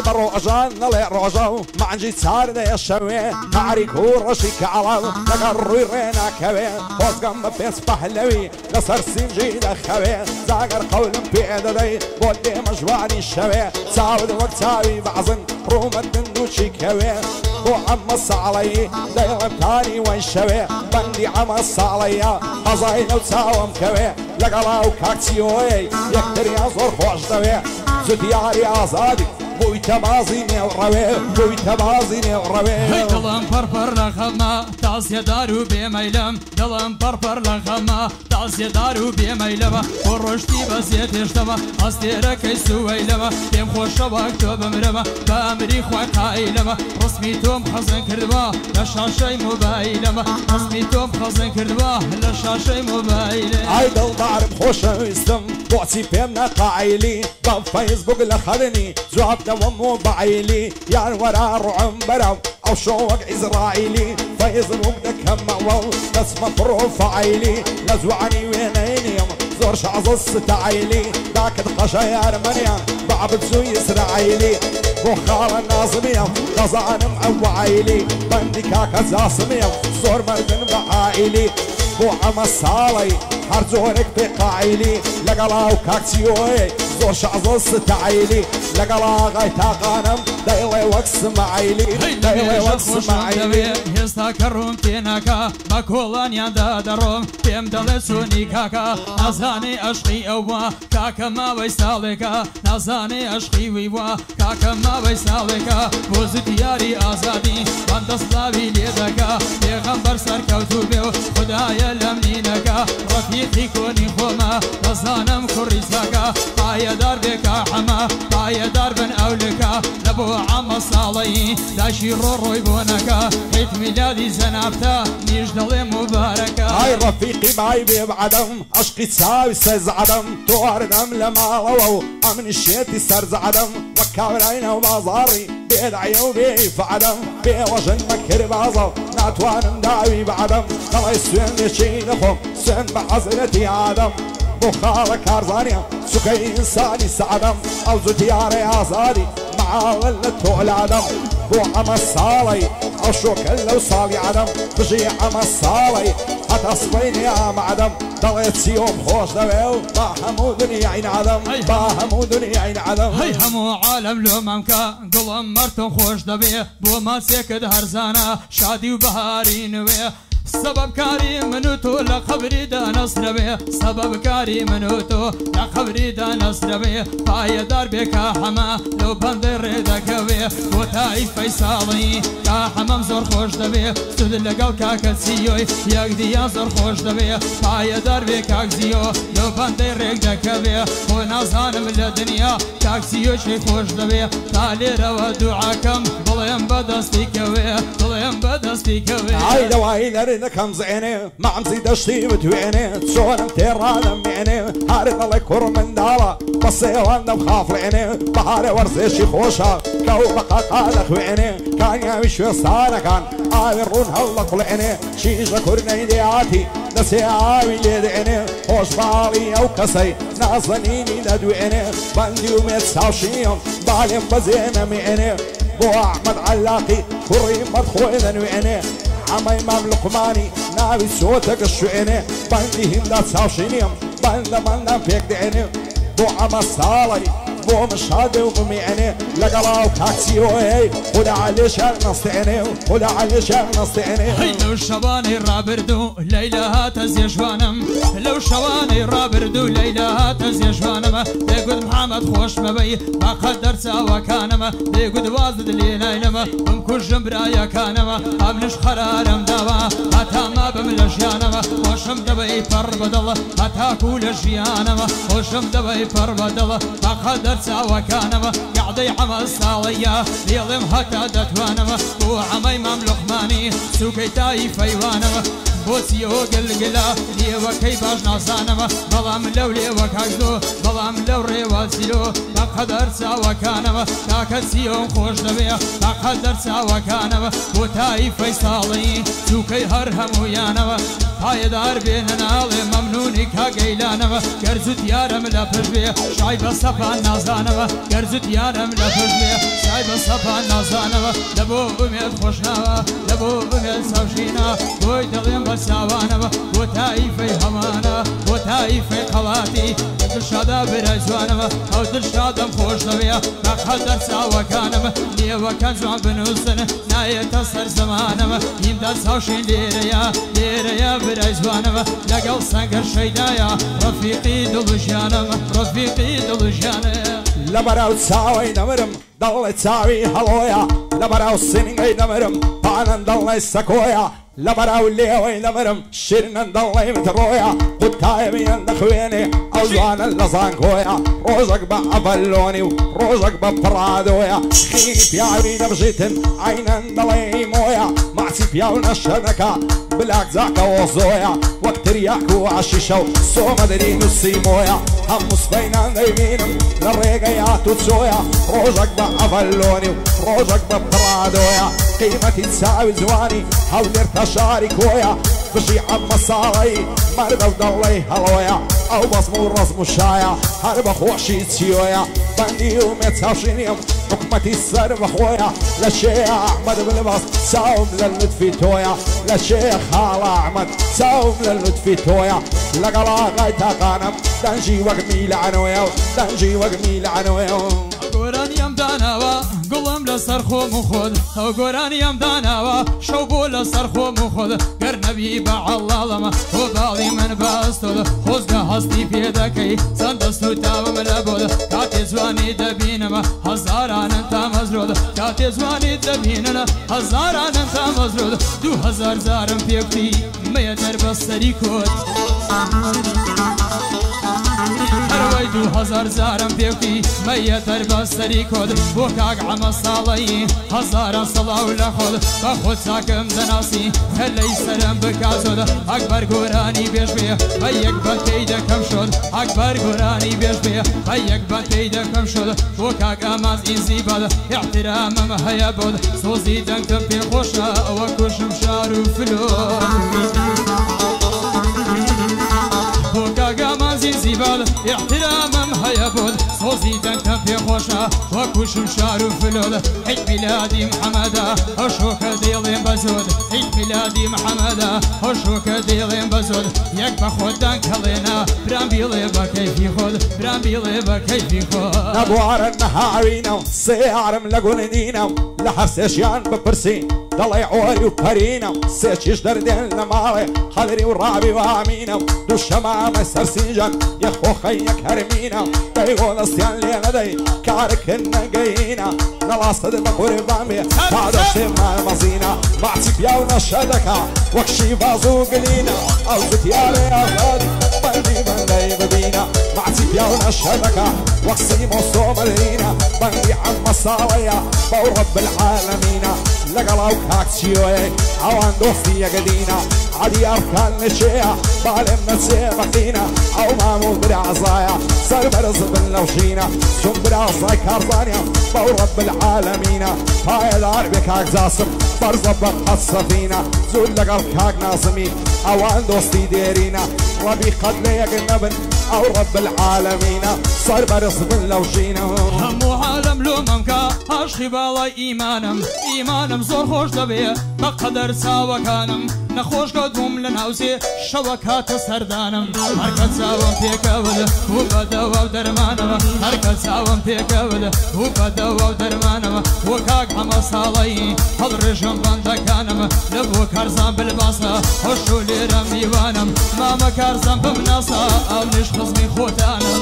بروجان نلي روجو معنجي تار ده الشوي تعريكو رشيك على نقروي رينا كوي وقم بيس بحلوي نصر سنجي دخوي زاقر قول بيددي بودي مجواني الشوي ساود وقتاوي بعزن روما الدندوشي كوي وعمص علي دايلم تاني وانشوي بندي عمص علي أزاين وتساوم كوي لقلاو كاكسيوي يكتري أزور خوش دوي زدياري آزادي بوي تبازي نوروي بوي تبازي نوروي دلم پرپر لخما تازه دارو بیمیلم دلم پرپر لخما تازه دارو بیمیلم پرشتی بزیتش دم از دیرکی سویلم دم خوش وقت بمرم بامری خو قایلم رسمی توم خزن کردم لشاشای موبایلم رسمی توم خزن کردم لشاشای موبایلم ای دل دارم خوش استم بوسی فهم نقایلی با فیسبوک لخدنی جواب دوم موبایلی یار ورا رعم برم او شوق إسرائيلي فيزن وقتك معول اسمه بروفايلي نزوعني وينيني زور شعز الستايلي ذاك القشا أرمنيا بعبد زوي إسرائيلي بخار الناظمية غزانم أوعيلي بندي كاكا زاسمية زور مردن بعائلي بو عم الصالي حرزورك بقايلي لقلاو كاكسيوي زور شعز الستايلي لقلا غايتا غانم دايلي وكس معيلي دايلي وكس معيلي هستا كروم تيناكا باكولان ياندا دروم بيم دلسوني كاكا نازاني أشقي أوا كاكا ما ويسالكا نازاني أشقي ويوا كاكا ما ويسالكا بوزت ياري آزادي باندسلاوي ليدكا بيغمبر سركوتو بيو خدايا لمنينكا رفيقي كوني خوما نازانم كوريساكا بايدار بكا حما بايدار بن أولكا لبو عم صالي داشي روي بونكا حيت ميلادي زنابتا نيجدلي مباركة هاي رفيقي معي بيبعدم عشقي تساوي سيز عدم توردم لما لوو امن الشيتي سرز عدم وكابرين وبازاري بيدعي وبيف عدم بيوجن مكر بازر ناتوان داوي بعدم الله يسوين يشي نخم سن بعزلتي عدم بخار كارزانيا سكي إنساني سعدم أو زتياري آزادي مع ولته العدم بو عم الصالي أو شو كله صالي عدم بجي عم الصالي حتى صبيني يا معدم ضليت يوم خوش دويو باهمو دنيا عين عدم باهمو دنيا عين عدم هي همو عالم لو ممكا قلم مرتو خوش دبي بو ما سيكد هرزانا شادي وبهاري نوي سبب كاري منوتو لقبري دا نصر بيه سبب كاري منوتو لقبري دا نصر بيه باي دار بكا حما لو بندر دكوي وتاي فيصالي كا حمام زور خوش دبي سود لقاو كاكا سيوي يقدي زور خوش دبي باي دار بكا زيو لو بندر دكوي ونازان من الدنيا كاكسيو شي خوش دبي تالي روا دعاكم بلين بدستي كوي بلين بدستي كوي عايدة وعيدة كم زيني ما عم زيد اشتي بتويني شلون متيرا دميني هارد الله يكر من دارا بصي وانا بخاف لعيني بحاري ورزي شي خوشة كو بقى قال خويني كان يا شوي صار كان عايرون هلا كل عيني شي ذكرني دياتي نسي عاوي ليدعيني خوش بالي او كسي نازنيني ندويني بندي وميت ساشيهم بعلم بزينة ميني بو احمد علاقي كريم مدخوينة نويني عمي مام لقماني ناوي صوتك الشعيني بندي هندا تساوشينيهم بندا منا فيك دعيني بو عما صالي بو مشهد ومميعني لقلاو كاكسيوي ولا علي شان نصتعني ولا علي شان نصتعني لو شواني رابردو ليلى هاتز يشوانم لو شواني رابردو ليلى هاتز يشوانم بيقول محمد خوش مبي ما قدر سوا كانم بيقول وازد لي ناينم بمكل جمبرايا كانم ابنش قرارم دوا حتى ما بملشيانم خوشم دبي فر بدل حتى كول جيانم خوشم دبي فر بدل ما قدر سوا كانم قاعدي عمل صاليا يلم هكا دتوانم بو عمي مملوك ماني سوكي تاي فيوانم بوسيو قلقلا ليوا كي باش ناسانم بلام لو ليوا كاكدو بلام لو ريواسيلو ما قدر سوا كانم كاكسيو خوش دبي ما قدر سوا كانم بو تاي فيصالي سوكي هرهم ويانم پایدار بێنە ناڵێ مەمنونی کاگەیلانەوە گەرزوت یارم لە پشت بێ شای بە سەپان نازانەوە گەرزوت یارم لە پشت بێ شای بە سەپان نازانەوە لە بۆ ئومێد خۆشناوە لە بۆ ئومێد سەوشینە بۆی دەڵێم بە چاوانەوە بۆ تایفەی هەمانە بۆ تایفەی قەڵاتی دڵشادا برای جوانەوە ئەو دڵشادەم خۆش دەوێ بەقەت دەرچاوەکانەوە لێوەکان جوان بنووسن نایەتە سەر زەمانەوە هیمدا چاوشین لێرەیە برای جوانەوە لەگەڵ سەنگەر شەیدایە ڕەفیقی دڵژیانەوە ڕەفیقی دڵژیانە لەبەراو چاوەی نەمرم دەڵێ چاوی هەڵۆیە لەبەراو سنگەی نەمرم پانەن دەڵێ سەکۆیە لەبەراو لێوەی نەمرم شیرنن دەڵێ متڕۆیە قوتایە بیان دەخوێنێ ئەو جوانە لە زانکۆیە ڕۆژێک بە ئەڤەلۆنی و ڕۆژێک بە پڕادۆیە خینی پیاوی دەبژیتن عینەن دەڵێ مۆیە ماچی پیاو نەشەدەکە بلاک زاکەوە زۆیە وەک تریاک و عەشیشە و سۆمەدەری نووسی مۆیە هەموو سبەینان دەیبینم لە ڕێگەی هات و چۆیە ڕۆژێک بە ئەڤەلۆنی و ڕۆژێک بە پڕادۆیە قیمەتی چاوی جوانی هەولێر تەشاری کۆیە بژی عەممە ساڵەی مەردە و دەڵێی هەڵۆیە ئەو بەزم و ڕەزم و شایە هەر بە خۆشی چیۆیە بەندی و مێ چاوشینیم حکومەتی سەر بەخۆیە لە شێخ ئەحمەد بنبەس چاوم لە لوتفی تۆیە لە شێخ خاڵە ئەحمەد چاوم لە لوتفی تۆیە لەگەڵ ئاغای تاقانم دەنجی وەک میلعنۆیە و دەنجی وەک میلعنۆیە گۆرانیم داناوە گوڵم لەسەر خۆم و خۆت ئەو گۆرانیم داناوە شەو بۆ لەسەر خۆم و خۆت گەر نەبی بە عەڵاڵەمە تۆ باڵی من بەستۆ خۆزگە هەستی پێ دەکەی چەند دەست و تاوم لە بۆت کاتێ جوانی دەبینەمە هەزارانن تا مەزرۆت کاتێ جوانی دەبیننە هەزارانن تا مەزرۆت 2000 زارم پێکتی مەیە دەربەستەری کۆت هەروەی 2000 زارم پێوتی مەیە دەربەستەری کۆت بۆ کاک عەمە ساڵەیی هەزاران سەڵاو لە خۆت بە خۆت چاکم دەناسی کە لەی سەرم بکازۆت ئەکبەر گۆرانی بێش بێ بە یەک بەتەی دەکەم شۆت ئەکبەر گۆرانی بێش بێ بە یەک بەتەی دەکەم شۆت بۆ کاک ئەماز ئیزی بەد احترامم هەیە بۆت سۆزی دەنگتم پێ خۆشە ئەوە کوشم شار و فلۆت زیبال احترامم هەیە بۆت سۆزی دەنگتم پێ خۆشە وەکوشم شار و فلۆت حیت میلادی محەممەدە هەشۆکە دێڵێن بە زۆت حیت میلادی محەممەدە هەشۆکە دێڵێن بە زۆت یەک بە خۆت دەنگ هەڵێنە برام بیڵێ بە کەیفی خۆت برام بیڵێ بە کەیفی خۆت نەبوارن نەهاوینە و سێعرم لە گوڵنینە و لە هەر سێشیان بپرسی دەڵێ ئۆری و پەرینە و سێکیش دەردێن لە ماڵێ خەدری و ڕابی و ئامینە و دوو شەمامە سەرسینجان یەک خۆخەی یەک هەرمینە دەی گۆڵەستیان لێ نەدەی کارکن نەگەینە نەڵاستت بە قوربان بێ تا دەشتێ مامەزینە ماچی پیاو نەشەدەکە وەک شیڤاز و گلینە ئەو زتیارێ ئەغەری بەندی بەندەی ببینە ماچی پیاو نەشەدەکە وەک سیمۆ سۆمەلینە بەندی عەممە ساڵەیە بەو ڕەب العالەمینە لەگەڵ ئەو کاکچیۆیە ئەوان دۆستی یەکدینە عەلی ئەرکان نەچێە باڵێم نەچێ بەقینە ئەو مامۆ برازایە سەر بەرز بن لەوشینە چون برازای کارزانیە بەو ڕەب العالەمینە پایەدار بێ کاک جاسم بەرزە بە قەت سەفینە زود لەگەڵ کاک نازمی ئەوان دۆستی دێرینە ڕەبی قەت لە یەک نەبن ئەو ڕەب العالەمینە سەر بەرز بن لەوشینە هەموو عالەم لۆمەمکە عاشقی باڵای ئیمانم زۆر خۆش دەبێ بە قەدەر چاوەکانم نەخۆش کەوتوم لە ناوچێ شەوە کاتە سەردانم هەرکە چاوم پێکەوت و بەدەوە و دەرمانەوە هەرکە چاوم پێکەوت و بەدەوە و دەرمانەوە بۆ کاک ئەمە ساڵەیی هەڵڕێژم بەندەکانم لە بۆ کارزان بلباسە هۆش و لێرە میوانم مامە کارزان بمناسە ئەو نیش خزمی خۆتانم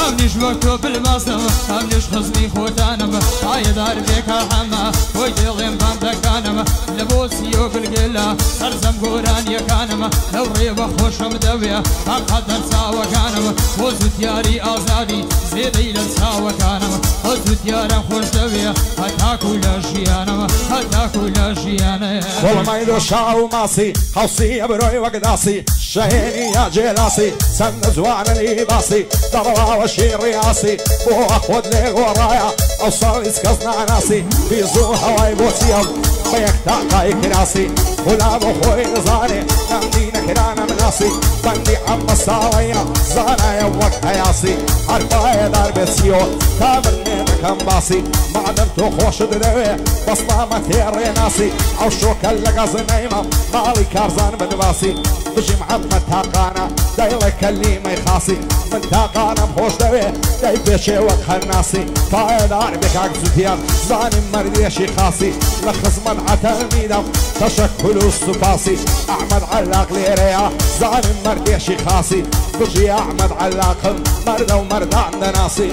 ئەم نیش وەک تۆ بلباسەوە ئەم نیش خزمی خۆتانەوە پایەدار بێکار هەمە خۆی دێڵێم بەندەکانەوە لە بۆ سیۆ گلگێلا سەرزەم گۆرانیەکانەوە لەو ڕێوە خۆشم دەوێ هەقەت دەرچاوەکانەوە بۆ زوتیاری ئازادی زێدەی لە چاوەکانەوە بۆ زوتیارم خۆش دەوێ هەتاکو لە ژیانەوە هەتاکو لە ژیانەیە وڵمای دۆشا و ماسی هەوسی ئەبرۆی وەک داسی شەهێنی یا جێلاسی چەندە جوانە لیباسی دەڕەواوە شیڕیاسی بۆ ئەخۆت لێ گۆڕایە ئەو ساڵیس کەس ناناسی بیزوو هەوای بۆچیە بيكتاقاي كراسي غلام خوي نزاني نمدينا كرانا مناسي بندي عم الصالية زانا يوك هياسي عرفايا دار بسيو كامل مينكم باسي ما درتو خوش دروي بصنا ما تيري ناسي او شوكا لقاز نايمة مالي كارزان بدباسي بجي محمد تاقانا دايلك اللي ما يخاصي من تاقانا بخوش دوي داي بيشي وقها الناسي فايا دار بك عكزوتيان زاني مرديشي خاصي لخص من عتلميدم تشكل السفاسي احمد علاق ليريا زاني مرديشي خاصي بجي احمد علاق مرده ومرده عند ناصي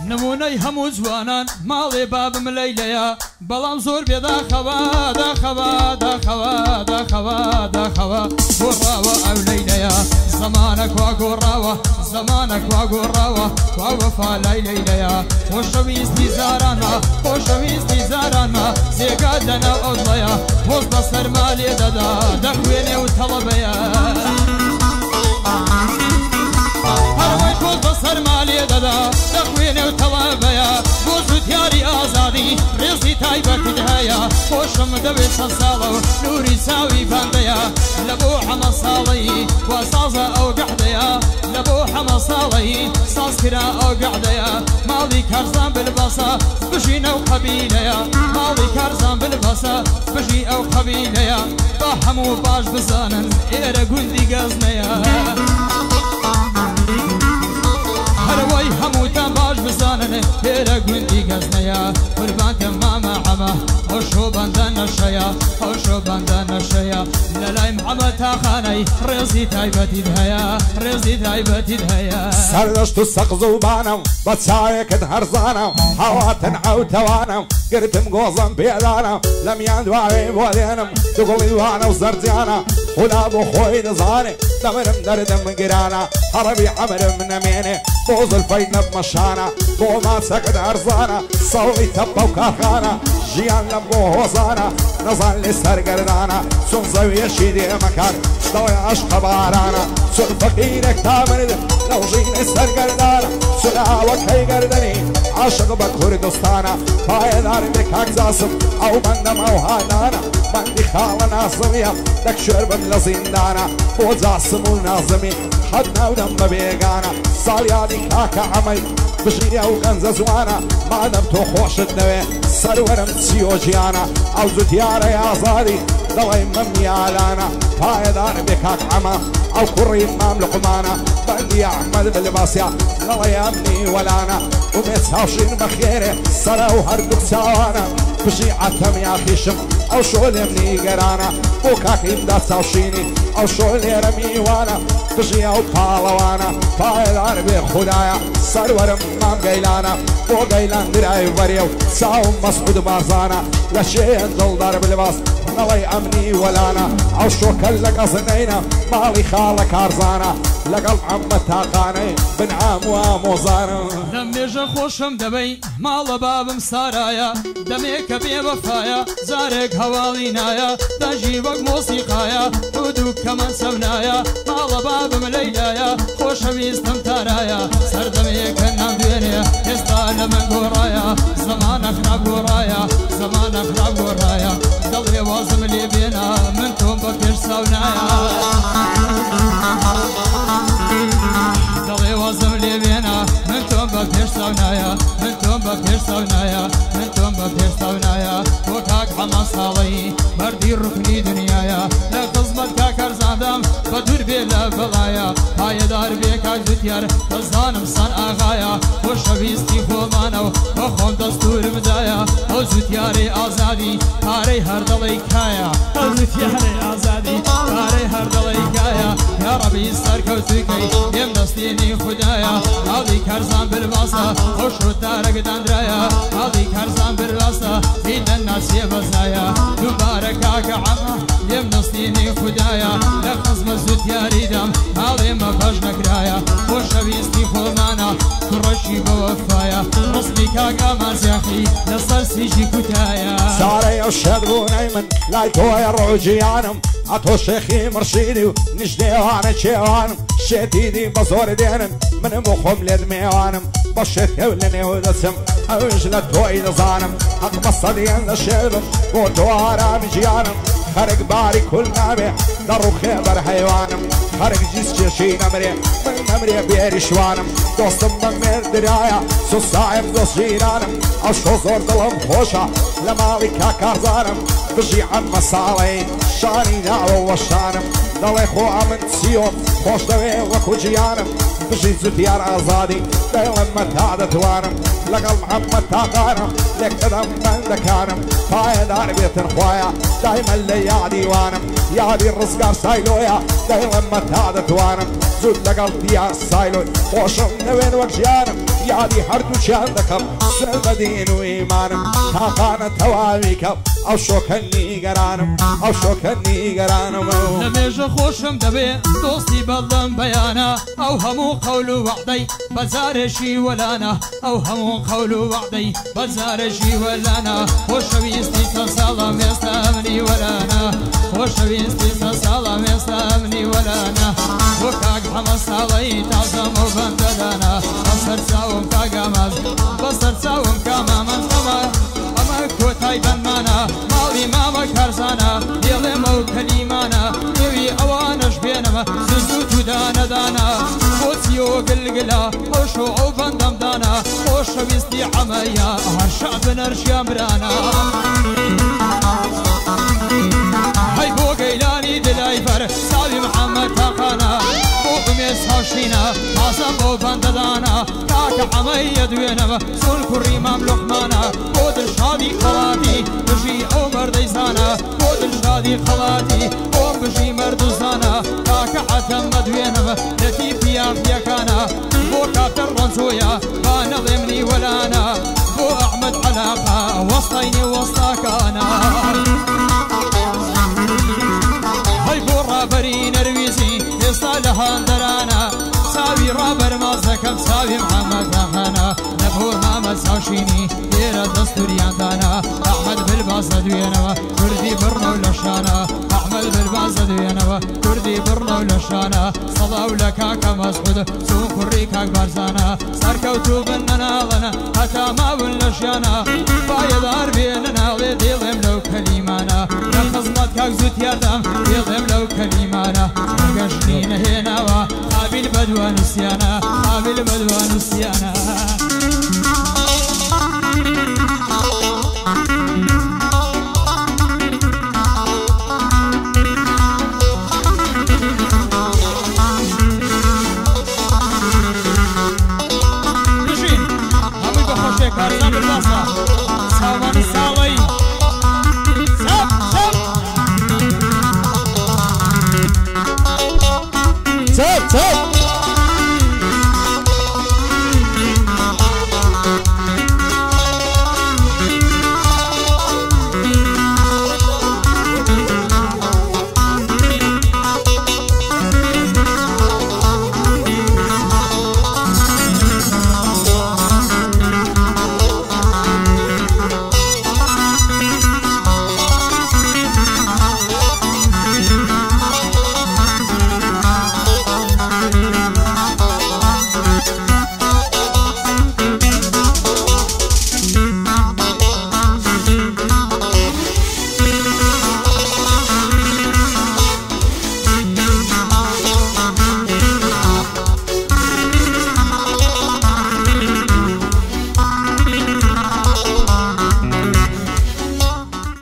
نمونەی هەموو جوانان ماڵێ بابم لەیلەیە بەڵام زۆر بێداخەوە داخەوە داخەوە داخەوە داخەوە گۆڕاوە ئەو لەیلەیە زەمانە کوا گۆڕاوە زەمانە کوا گۆڕاوە کوا وەفا لای لەیلەیە خۆشەویستی زارانمە خۆشەویستی زارانمە زێگا دەناو ئەو دڵەیە هۆز بەسەر مالێ دەدا دەخوێنێ و تەڵەبەیە هەروەی خۆز بەسەر مالێ دەدا دەخوێنێ و تەڵەبەیە بۆ زووتیاری ئازادی ڕێزی تایبەتت هەیە خۆشم دەبێت چەند ساڵە و نووری چاوی بەندەیە لە بۆ حەمە ساڵەی وا سازە ئەو گەحدەیە لە بۆ حەمە ساڵەی سازکرا ئەو گەحدەیە ماڵی کارزان بلبەسە بژینە و قەبیلەیە ماڵی کارزان بلبەسە بژی ئەو قەبیلەیە با هەموو باش بزانن ئێرە گوندی گەزنەیە هەروەی هەمووتان باش بزانن ئێرە گوندی گەزنەیە قوربانتە مامە عەمە خۆشۆ بەندە نەشەیە خۆشۆ بەندە نەشەیە لە لای محەمەد تاقانەی ڕێزی تایبەتیت هەیە ڕێزی تایبەتیت هەیە سەردەشت و سەقز و بانم بە چاوێکت هەرزانم هەواتن ئەوتەوانم گرتم گۆزم پێدانم لە میان دواوێ بۆ دێنم دوگوڵی دوانە و زەرجانە خدا بۆ خۆی دەزانێ دەمرم دەردم گرانە هەڕەبی عەمرم نەمێنێ بۆ زولفەی نەبمەشانە بۆ ماچەکت هەرزانە سەوڵی تەپە و کارخانە ژیان لەم بۆ هۆزانە نەزان لێ سەرگەردانە چون زەویەشی دێمەکار دەڵێ عەشقە بارانە چون فەقیرێک تامرد لەو ژینەی سەرگەردانە چون ئاوەکەی گەردەنی عاشق بە کوردستانە پایەدار بێ کاک جاسم ئەو بەندەم ئەو هانانە بەندی خاڵە نازمیە دەکشێر بم لە زیندانە بۆ جاسم و نازمی حەد ناودەم بە بێگانە ساڵیانی کاکە عەمەی بژی ئەو گەنجە جوانە مادەم تۆ خۆشت نەوێ سەروەرم چیۆ ژیانە ئەو جوتیارەی ئازادی دەڵێ مەمیالانە پایەدار بێ کاک عەمە ئەو کوڕی مام لقمانە بەندی ئەحمەد بلباسیا دەڵێ ئەمنی وەلانە وبێ چاوشین بەخێرێ سەرە و هەردوو چاوانە بژی عەتەمی ئاخیشم ئەو شۆ لێم نیگەرانە بۆ کاکیمدا چاوشینی ئەو شۆ لێرە میوانە بژی ئەو پاڵەوانە پایەدار بێ خودایە سەروەرم مام گەیلانە بۆ گەیلان درای وەرێ و چاوم مەسعود بازانە لە شێن دڵدار بلباس دەڵێ ئەمنی وەلانە ئەو شۆکە لە گەزنەینە ماڵی خاڵە کارزانە لەگەڵ محەممەد تاقانەی بنعام و ئامۆزانە لەم مێژە خۆشم دەبەی ماڵە بابم سارایە دەمێکە بێوەفایە جارێک هەواڵی نایە دەژی وەک مۆسیقایە دوو کەمەند سەونایە ماڵە بابم لەیلایە خۆشەویستم تارایە سەردەمێکە نامدوێنێ ئێستا لە من گۆڕایە زەمانە خراپ گۆڕایە زەمانە خراپ گۆڕایە دەڵێ وازم لێ بێنە من تۆم بە پێش ساونایە دەڵێ وازم لێ بێنە من تۆم بە پێش ساونایە من تۆم بە پێش ساونایە من تۆم بە پێش ساونایە بۆ کاک هەمان ساڵەی بەردی ڕوکنی دنیایە لە خزمەت کاکەرزادەم بە دوور بێ لە بەڵایە پایەدار بێ کاک زوتیار دەزانم سان ئاغایە خۆشەویستی خۆمانە و بە خۆم دەستورم دایە ئەو زوتیارەی ئازادی پارەی هەردەڵی کایە ئەو زوتیارەی ئازادی پارەی هەردەڵی کایە یا ڕەبی سەرکەوتووکەی دێم دەستێنی خودایە ماڵی کارزان بلباسە خۆش و تارەک دەندرایە ماڵی کارزان بلباسە هیدە ناسیە بەزایە دووبارە کاکە عەمە دێم دەستێنی خودایە لە خزمە زوتیاریدەم ماڵێمە بەش نەکرایە خۆشەویستی خۆمانە کوڕەشی بەوەفایە ڕسمی کاکە مازیاخی لەسەر سیژی کوتایە سارەی ئەو شەدبوونەی من لای تۆیە ڕۆژیانم عطو شيخي مرشيدي نجدي وانا شيوانم شتيدي بزور دينم من مخم لدميوانم بشت يولني ودسم اوجلت تويد زانم حق بصدين الشيبم وتوارا مجيانم خرق باري كل نابع درو خيبر حيوانم خرق جيس شي نمري من نمري بيري شوانم دوستم من مير درايا سو صاحب دوست جيرانم اشو زور دلم خوشا لمالي كاكارزانم بجي عن مصالي شاني دعوة وشانم دلي خو عمن سيوم خوش دوي وكو جيانم بجي زتيار ازادي دايما متعدة توانم لقل محمد تاقانم لك تدم من دكانم فايد دار بيت خوايا دايما اللي يعدي وانم يعدي الرزقار سايلويا دايما متعدة توانم زود لقل ديار سايلوي خوشم نوين وكجيانم يعدي حردو شاندكم سلمدين وإيمانم تاقانا توابيكم او شوكني قرانم او شوكني قرانم لميش خوشم دبي دوستي بلن بيانا او همو قول وعدي بزارشي ولانا او همو قول وعدي بزارشي ولانا وشويستي تصالم يستامني ولانا وشويستي تصالم يستامني ولانا وكاك حمص علي تعزم وبنددانا بصر ساوم كاقامز بصر ساوم كامامز اما كوتاي بنمانا مالي ماما كارزانا يلي مو كليمانا يوي اوانش بينما زوزو تدانا دانا وسيو قلقلا وشو او بندم دانا وشو بيستي عمايا هالشعب نرشي امرانا هاي بو قيلاني دلايفر سالي محمد تاقانا بو قميس هاشينا حاسم بو بنددانا كاك عمايا دوينما سول كري مملوك مانا بود الشادي خلاتي بجي عمر ديزانا بود الشادي خلاتي بو بجي مردوزانا كاك حتم مدوينما نتي فيا فيكانا بو كابتر رنسويا بانا ضمني ولانا بو احمد علاقة وسطيني وسطاكانا هاي بو رابري نرويزي يصالحان درانا ساوي رابر مازكم ساوي محمد داخانا نبو محمد ساشيني ديرا دستوريان دانا احمد بالباسد وينوا كردي برنو لشانا احمد بالباسد وينوا كردي برنو لشانا صلاو لكاك مسعود سون كريكاك بارزانا سركوتو بننا لنا حتى ما بنلشانا بايدار بيننا ديلم لو كليمانا خزمت كاك زوت يردم ديلم لو كليمانا قشنين هنا قابل بدوان السيانا قابل بدوان السيانا